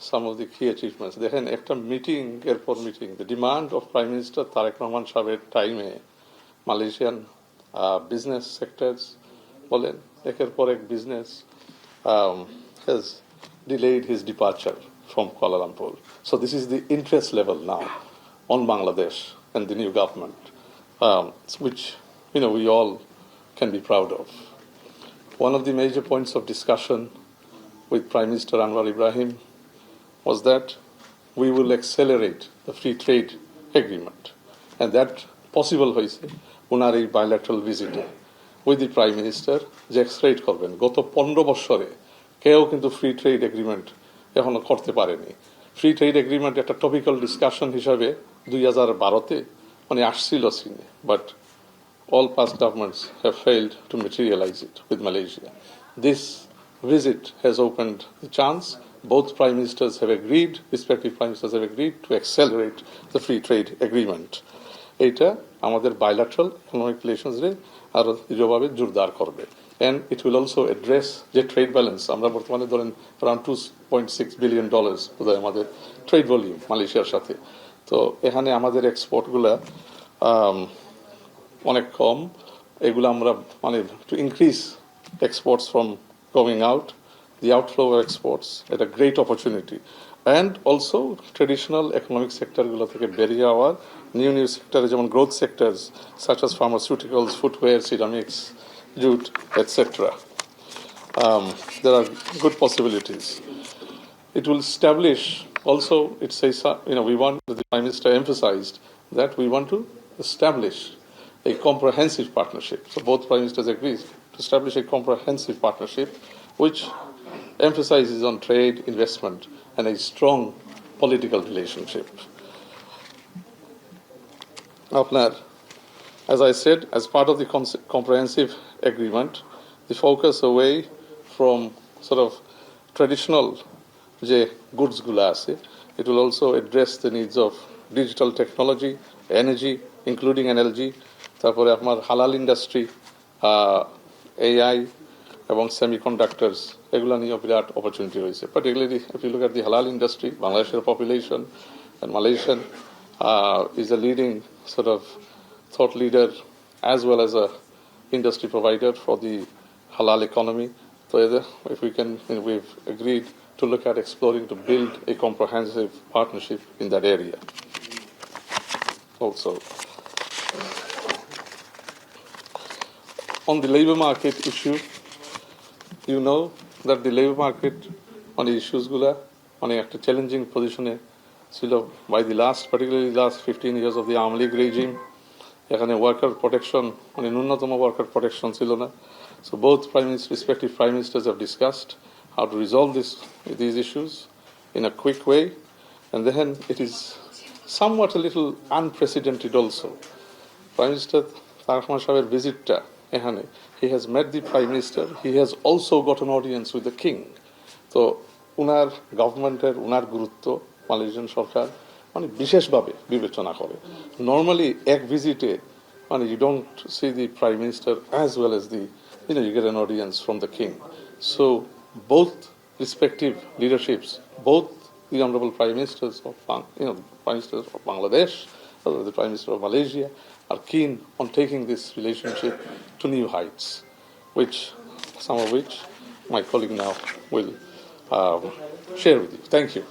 some of the key achievements. দেখেন একটা meeting এরপর meeting, the demand of Prime Minister Tarique Rahman সাহেবের টাইমে মালয়েশিয়ান বিজনেস সেক্টরস বলেন একের পর এক business has delayed his departure from Kuala Lumpur. So this is the interest level now on Bangladesh and the new government, which we all can be proud of. One of the major points of discussion with Prime Minister Anwar Ibrahim was that we will accelerate the free trade agreement, and that possible হয়েছে ওনার এই bilateral visit with the Prime Minister যে accelerate করবেন। গত 15 বছরে কেউ কিন্তু free trade agreement এখনো করতে পারেনি। ফ্রি ট্রেড এগ্রিমেন্ট একটা টপিক্যাল ডিসকাশন হিসাবে 2012-তে আসছিল সিনে, but all past governments have failed to materialize it with Malaysia. This visit has opened the chance. Both prime ministers have agreed, respective prime ministers have agreed to accelerate the free trade agreement. Eta amader bilateral economic relations re aro dৃঢ়ভাবে জোরদার করবে, and it will also address the trade balance. আমরা বর্তমানে ধরেন around $2.6 billion বোধহয় আমাদের trade volume মালয়েশিয়ার সাথে। তো এখানে আমাদের এক্সপোর্টগুলা অনেক কম, এগুলো আমরা to increase exports from going out, the outflow of exports at a great opportunity, and also traditional economic sector গুলো থেকে বেরিয়ে যাওয়ার new sectors যেমন growth sectors such as pharmaceuticals, footwear, ceramics, jute, etc. There are good possibilities. It will establish also, it says, we want, the Prime Minister emphasized that we want to establish a comprehensive partnership. So both Prime Ministers agree to establish a comprehensive partnership which emphasizes on trade, investment, and a strong political relationship. As I said, as part of the comprehensive agreement, the focus away from sort of traditional goods gula ase, it will also address the needs of digital technology, energy, including energy, তারপরে আপনার হালাল industry, AI এবং semiconductors, এগুলো নিয়ে বিরাট opportunity রয়েছে। Particularly if you look at the halal industry, Bangladesh's population and Malaysian is a leading sort of thought leader as well as a industry provider for the halal economy. So if we can, we've agreed to look at exploring to build a comprehensive partnership in that area. Also, on the labor market issue, you know that the labor market on the issues gula on a challenging position by the particularly last 15 years of the Army League regime. এখানে worker protection ন্যূনতম worker protection ছিল না। So both respective prime ministers have discussed how to resolve these issues in a quick way, and then it is somewhat a little unprecedented also. Prime Minister Tareq Rahman Sahab's visit he has met the Prime Minister, he has also got an audience with the King. So উনার গভর্নমেন্টের উনার গুরুত্ব Malaysian সরকার বিশেষভাবে বিবেচনা করে। Normally এক ভিজিটে you don't see the Prime Minister as well as you get an audience from the King. So both respective leaderships, both the Honorable Prime Ministers of Prime Minister of Bangladesh, the Prime Minister of Malaysia, are keen on taking this relationship to new heights, some of which my colleague now will share with you. Thank you.